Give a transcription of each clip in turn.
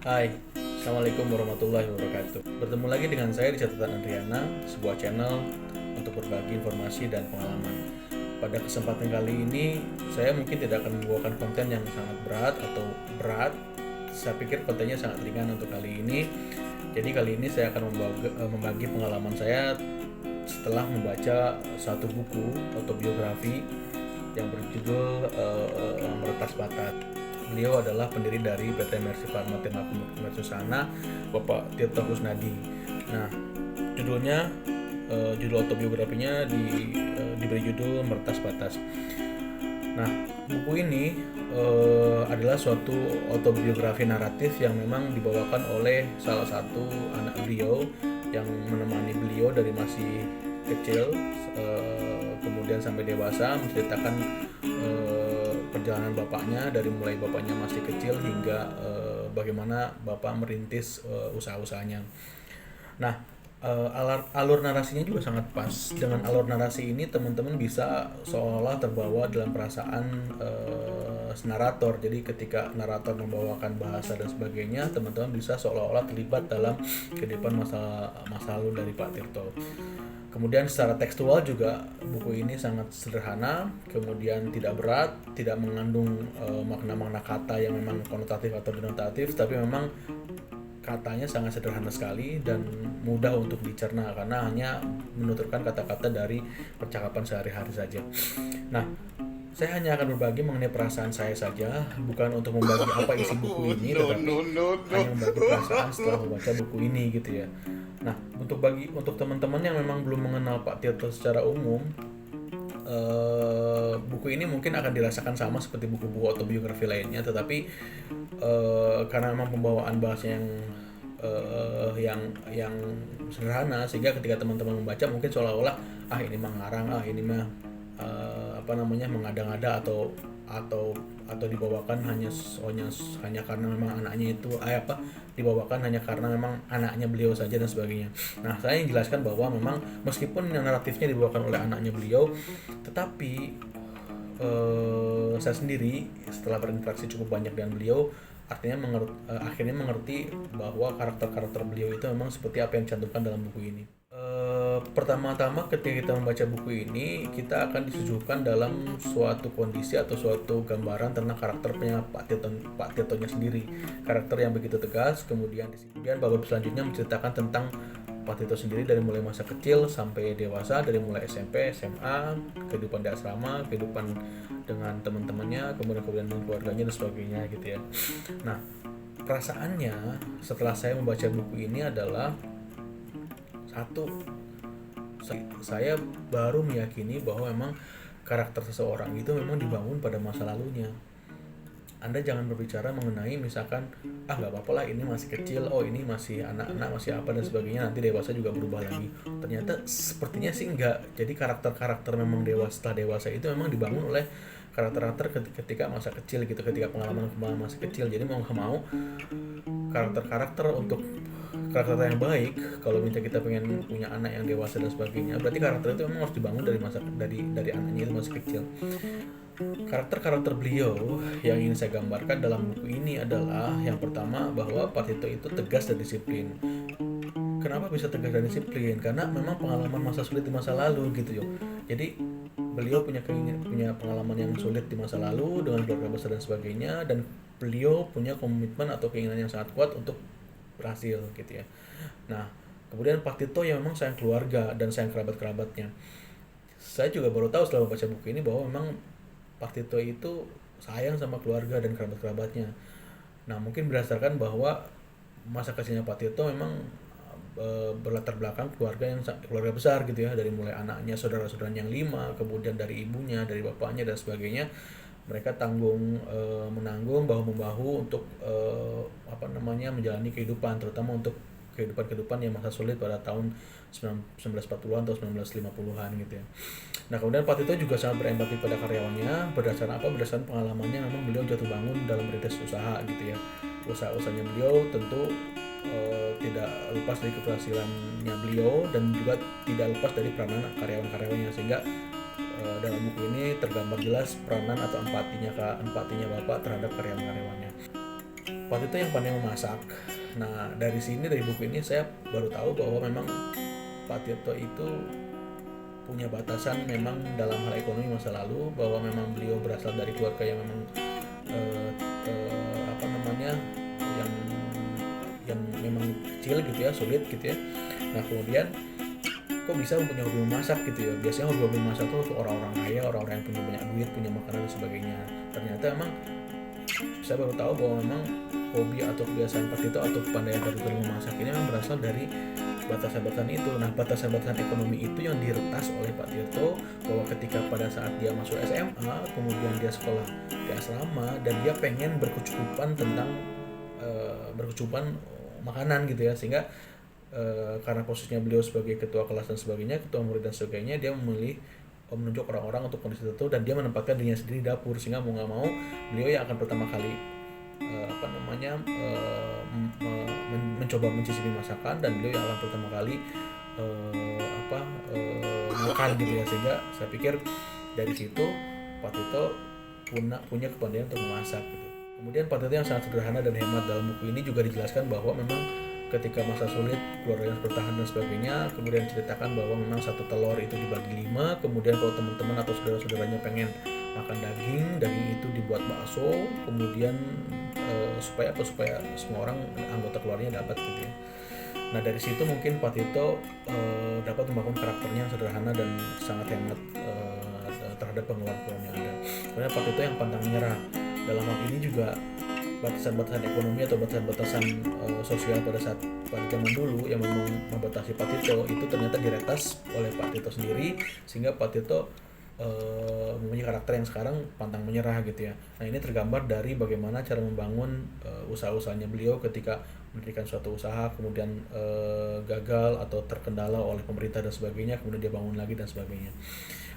Hai, Assalamualaikum warahmatullahi wabarakatuh. Bertemu lagi dengan saya di Catatan Adriana, sebuah channel untuk berbagi informasi dan pengalaman. Pada kesempatan kali ini, saya mungkin tidak akan membawakan konten yang sangat berat atau berat. Saya pikir kontennya sangat ringan untuk kali ini. Jadi kali ini saya akan membagi pengalaman saya setelah membaca satu buku autobiografi yang berjudul Meretas Batas. Beliau adalah pendiri dari PT Mercy Pharma Temaku Mercusana, Bapak Tirta Kusnadi. Nah, judulnya judul autobiografinya diberi judul Meretas Batas. Nah, buku ini adalah suatu autobiografi naratif yang memang dibawakan oleh salah satu anak beliau yang menemani beliau dari masih kecil kemudian sampai dewasa, menceritakan perjalanan bapaknya dari mulai bapaknya masih kecil hingga bagaimana bapak merintis usaha-usahanya. Nah, alur narasinya juga sangat pas. Dengan alur narasi ini teman-teman bisa seolah terbawa dalam perasaan narator. Jadi ketika narator membawakan bahasa dan sebagainya, teman-teman bisa seolah-olah terlibat dalam kehidupan masa lalu dari Pak Tirto. Kemudian secara tekstual juga buku ini sangat sederhana, kemudian tidak berat, tidak mengandung makna-makna kata yang memang konotatif atau denotatif, tapi memang katanya sangat sederhana sekali dan mudah untuk dicerna karena hanya menuturkan kata-kata dari percakapan sehari-hari saja. Nah, saya hanya akan berbagi mengenai perasaan saya saja, bukan untuk membagi apa isi buku ini, tetapi hanya membagi perasaan setelah membaca buku ini gitu ya. Nah, untuk teman-teman yang memang belum mengenal Pak Tirto secara umum, buku ini mungkin akan dirasakan sama seperti buku-buku autobiografi lainnya, tetapi karena memang pembawaan bahasa yang sederhana, sehingga ketika teman-teman membaca mungkin seolah-olah ini mah ngarang, ini mah mengada-ngada atau dibawakan hanya karena memang anaknya itu dibawakan hanya karena memang anaknya beliau saja dan sebagainya. Nah, saya ingin jelaskan bahwa memang meskipun yang naratifnya dibawakan oleh anaknya beliau, tetapi saya sendiri setelah berinteraksi cukup banyak dengan beliau akhirnya mengerti bahwa karakter-karakter beliau itu memang seperti apa yang dicantumkan dalam buku ini. Pertama-tama ketika kita membaca buku ini, kita akan disuguhkan dalam suatu kondisi atau suatu gambaran tentang karakternya Pak Tirtonya sendiri, karakter yang begitu tegas. Kemudian bab selanjutnya menceritakan tentang Pak Tirto sendiri dari mulai masa kecil sampai dewasa, dari mulai SMP, SMA, kehidupan di asrama, kehidupan dengan teman-temannya, kemudian dengan keluarganya dan sebagainya gitu ya. Nah, perasaannya setelah saya membaca buku ini adalah satu, saya baru meyakini bahwa memang karakter seseorang itu memang dibangun pada masa lalunya. Anda jangan berbicara mengenai misalkan nggak apa-apa lah, ini masih kecil, ini masih anak-anak, masih apa dan sebagainya, nanti dewasa juga berubah lagi. Ternyata sepertinya sih enggak. Jadi karakter-karakter memang setelah dewasa itu memang dibangun oleh karakter-karakter ketika masa kecil gitu, ketika pengalaman masa kecil. Jadi mau nggak mau karakter-karakter untuk karakter yang baik, kalau misalnya kita pengen punya anak yang dewasa dan sebagainya, berarti karakter itu memang harus dibangun dari anaknya itu masih kecil. Karakter-karakter beliau yang ingin saya gambarkan dalam buku ini adalah yang pertama, bahwa Pak Tirto itu tegas dan disiplin. Kenapa bisa tegas dan disiplin? Karena memang pengalaman masa sulit di masa lalu gitu, jadi beliau punya pengalaman yang sulit di masa lalu dengan keluarga besar dan sebagainya, dan beliau punya komitmen atau keinginan yang sangat kuat untuk berhasil gitu ya. Nah, kemudian Pak Tirto yang memang sayang keluarga dan sayang kerabat-kerabatnya. Saya juga baru tahu setelah membaca buku ini bahwa memang Pak Tirto itu sayang sama keluarga dan kerabat-kerabatnya. Nah, mungkin berdasarkan bahwa masa kecilnya Pak Tirto memang berlatar belakang keluarga besar gitu ya, dari mulai anaknya, saudara-saudaranya yang 5, kemudian dari ibunya, dari bapaknya dan sebagainya. Mereka menanggung bahu-membahu untuk menjalani kehidupan, terutama untuk kehidupan yang masa sulit pada tahun 1940-an atau 1950-an gitu ya. Nah, kemudian Pak Tito juga sangat berempati pada karyawannya. Berdasarkan pengalamannya, memang beliau jatuh bangun dalam merintis usaha gitu ya. Usaha-usahanya beliau tentu tidak lepas dari keberhasilannya beliau, dan juga tidak lepas dari peranan karyawan-karyawannya, sehingga dalam buku ini tergambar jelas peranan atau empatinya Bapak terhadap karyawan-karyawannya. Pak Tito yang pandai memasak. Nah dari buku ini saya baru tahu bahwa memang Pak Tito itu punya batasan memang dalam hal ekonomi masa lalu, bahwa memang beliau berasal dari keluarga yang memang apa namanya yang memang kecil gitu ya, sulit gitu ya. Nah kemudian kok bisa punya hobi memasak gitu ya. Biasanya hobi memasak tuh untuk orang-orang kaya, orang-orang yang punya banyak duit, punya makanan dan sebagainya. Ternyata emang saya baru tahu bahwa memang hobi atau kebiasaan Pak Tito atau kepandaian Pak Tito memasak ini memang berasal dari batasan-batasan itu. Nah batasan-batasan ekonomi itu yang diretas oleh Pak Tito, bahwa ketika pada saat dia masuk SMA, kemudian dia sekolah di asrama dan dia pengen berkecukupan tentang berkecukupan makanan gitu ya, sehingga karena posisinya beliau sebagai ketua kelas dan sebagainya, ketua murid dan sebagainya, dia memilih menunjuk orang-orang untuk kondisi tertentu dan dia menempatkan dirinya sendiri di dapur, sehingga mau nggak mau beliau yang akan pertama kali mencoba mencicipi masakan, dan beliau yang akan pertama kali makan gitu ya. Sehingga saya pikir dari situ Pak Tito punya kepandaian untuk memasak gitu. Kemudian Pak Tito yang sangat sederhana dan hemat. Dalam buku ini juga dijelaskan bahwa memang ketika masa sulit keluarga harus bertahan dan sebagainya, kemudian ceritakan bahwa memang satu telur itu dibagi 5, kemudian kalau teman-teman atau saudara-saudaranya pengen makan daging itu dibuat bakso, kemudian supaya semua orang anggota keluarganya dapat gitu ya. Nah dari situ mungkin Pak Tito dapat membangun karakternya yang sederhana dan sangat hemat terhadap pengeluaran yang ada. Kemudian Pak Tito yang pantang menyerah. Dalam hal ini juga batasan-batasan ekonomi atau batasan-batasan sosial pada zaman dulu yang memang membatasi Pak Tito itu ternyata diretas oleh Pak Tito sendiri, sehingga Pak Tito mempunyai karakter yang sekarang pantang menyerah gitu ya. Nah ini tergambar dari bagaimana cara membangun usaha-usahanya beliau ketika mendirikan suatu usaha, kemudian gagal atau terkendala oleh pemerintah dan sebagainya, kemudian dia bangun lagi dan sebagainya.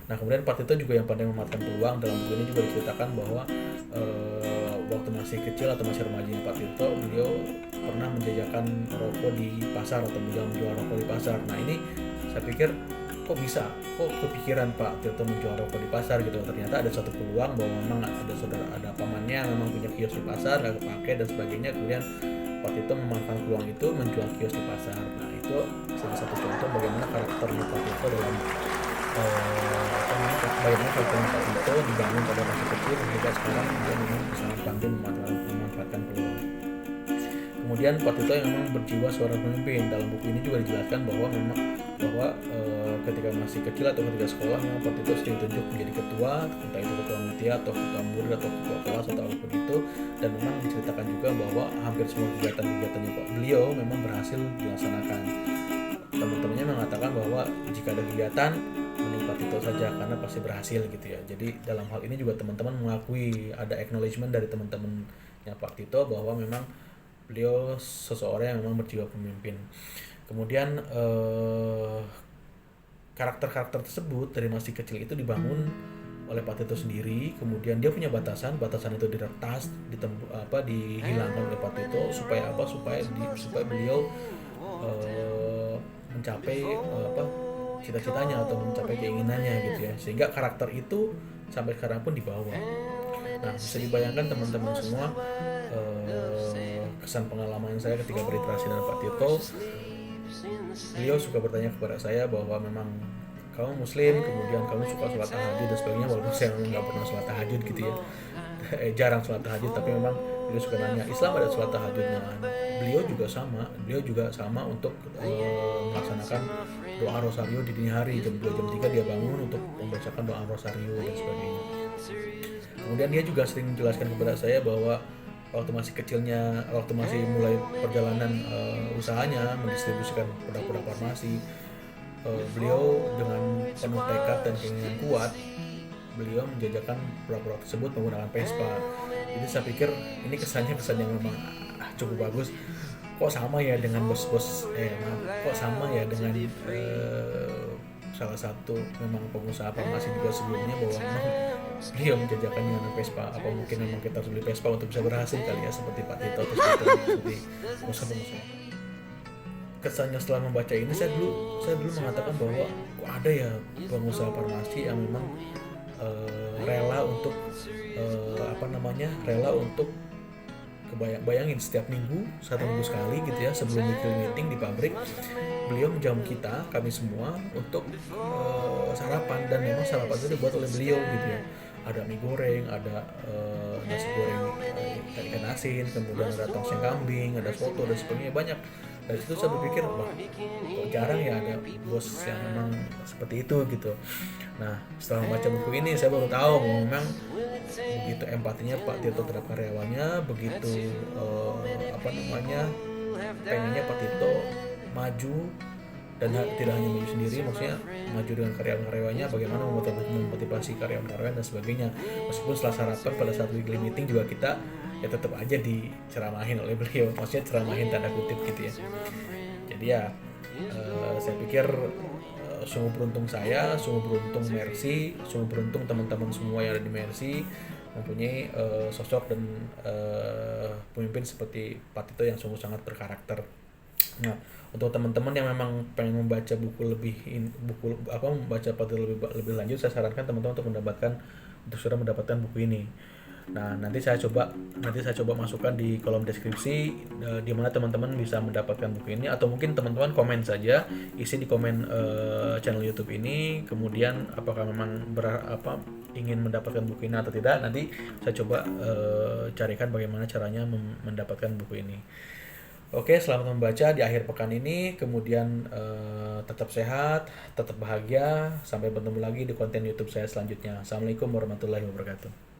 Nah kemudian Pak Tito juga yang pandai memanfaatkan peluang. Dalam buku ini juga diceritakan bahwa waktu masih kecil atau masih remajanya Pak Tito, beliau pernah menjajakan rokok di pasar atau menjual rokok di pasar. Nah ini saya pikir kok kepikiran Pak Tito menjual rokok di pasar gitu. Ternyata ada suatu peluang bahwa memang ada pamannya memang punya kios di pasar, gak kepake dan sebagainya. Kemudian Pak Tito memanfaatkan peluang itu menjual kios di pasar. Nah itu salah satu contoh bagaimana karakternya Pak Tito dalam bagaimana karakternya Pak Tito dibangun pada masa kecil hingga sekarang dia memang bisa pandai memanfaatkan peluang. Kemudian Pak Tito yang memang berjiwa seorang pemimpin. Dalam buku ini juga dijelaskan bahwa ketika masih kecil atau ketika sekolah, memang Pak Tito sering ditunjuk menjadi ketua, entah itu ketua mutia atau ketua murid atau ketua kelas atau apapun itu. Dan memang diceritakan juga bahwa hampir semua kegiatan-kegiatannya Pak beliau memang berhasil dilaksanakan. Teman-temannya mengatakan bahwa jika ada kegiatan mending Pak Tito saja karena pasti berhasil gitu ya. Jadi dalam hal ini juga teman-teman mengakui, ada acknowledgement dari teman-temannya Pak Tito bahwa memang beliau seseorang yang memang berjiwa pemimpin. Kemudian karakter-karakter tersebut dari masih kecil itu dibangun oleh Pak Tito sendiri. Kemudian dia punya batasan itu diretas, dihilangkan oleh Pak Tito supaya beliau mencapai cita-citanya atau mencapai keinginannya gitu ya. Sehingga karakter itu sampai sekarang pun dibawa. Nah bisa dibayangkan teman-teman semua kesan pengalaman saya ketika berinteraksi dengan Pak Tito. Beliau suka bertanya kepada saya bahwa memang kamu muslim, kemudian kamu suka sholat tahajud dan sebagainya, walaupun saya memang nggak pernah sholat tahajud gitu ya. Jarang sholat tahajud, tapi memang beliau suka nanya, Islam ada sholat tahajudnya? Beliau juga sama untuk melaksanakan doa rosario di dini hari, jam 2 jam 3 dia bangun untuk membacakan doa rosario dan sebagainya. Kemudian dia juga sering menjelaskan kepada saya bahwa waktu masih mulai perjalanan usahanya mendistribusikan produk-produk farmasi, beliau dengan penuh tekad dan keinginan kuat, beliau menjajakan produk-produk tersebut menggunakan Vespa. Jadi saya pikir ini kesan yang memang cukup bagus. Kok sama ya dengan salah satu memang pengusaha farmasi juga sebelumnya, bahwa memang beliau menjajakan dengan Vespa. Apa mungkin memang kita harus beli Vespa untuk bisa berhasil kali ya, seperti Pak Tito atau seperti pengusaha-pengusaha. Kesannya setelah membaca ini, saya dulu mengatakan bahwa kok ada ya pengusaha farmasi yang memang rela untuk bayangin setiap minggu, 1 minggu sekali gitu ya, sebelum weekly meeting di pabrik, beliau menjamu kami semua untuk sarapan, dan memang sarapan itu dibuat oleh beliau gitu ya. Ada mie goreng, ada nasi goreng ikan asin, kemudian ada tongseng kambing, ada soto dan sebagainya, banyak. Dari situ saya berpikir, wah kok jarang ya ada bos yang memang seperti itu gitu. Nah, setelah membaca buku ini saya baru tahu bahwa memang begitu empatinya Pak Tito terhadap karyawannya, begitu pengennya Pak Tito maju, dan tidak hanya maju sendiri, maksudnya maju dengan karyawan-karyawannya, bagaimana memotivasi karyawan-karyawan dan sebagainya. Meskipun setelah sarapan pada saat weekly meeting juga kita ya tetap aja diceramahin oleh beliau, maksudnya ceramahin tanda kutip gitu ya. Jadi ya saya pikir sungguh beruntung saya, sungguh beruntung Mercy, sungguh beruntung teman-teman semua yang ada di Mercy mempunyai sosok dan pemimpin seperti Pak Tito yang sungguh sangat berkarakter. Nah, untuk teman-teman yang memang pengen membaca membaca Pak Tito lebih lanjut, saya sarankan teman-teman untuk sudah mendapatkan buku ini. Nah, nanti saya coba masukkan di kolom deskripsi di mana teman-teman bisa mendapatkan buku ini, atau mungkin teman-teman komen saja, isi di komen channel YouTube ini, kemudian apakah memang ingin mendapatkan buku ini atau tidak. Nanti saya coba carikan bagaimana caranya mendapatkan buku ini. Oke, selamat membaca di akhir pekan ini. Kemudian tetap sehat, tetap bahagia. Sampai bertemu lagi di konten YouTube saya selanjutnya. Assalamualaikum warahmatullahi wabarakatuh.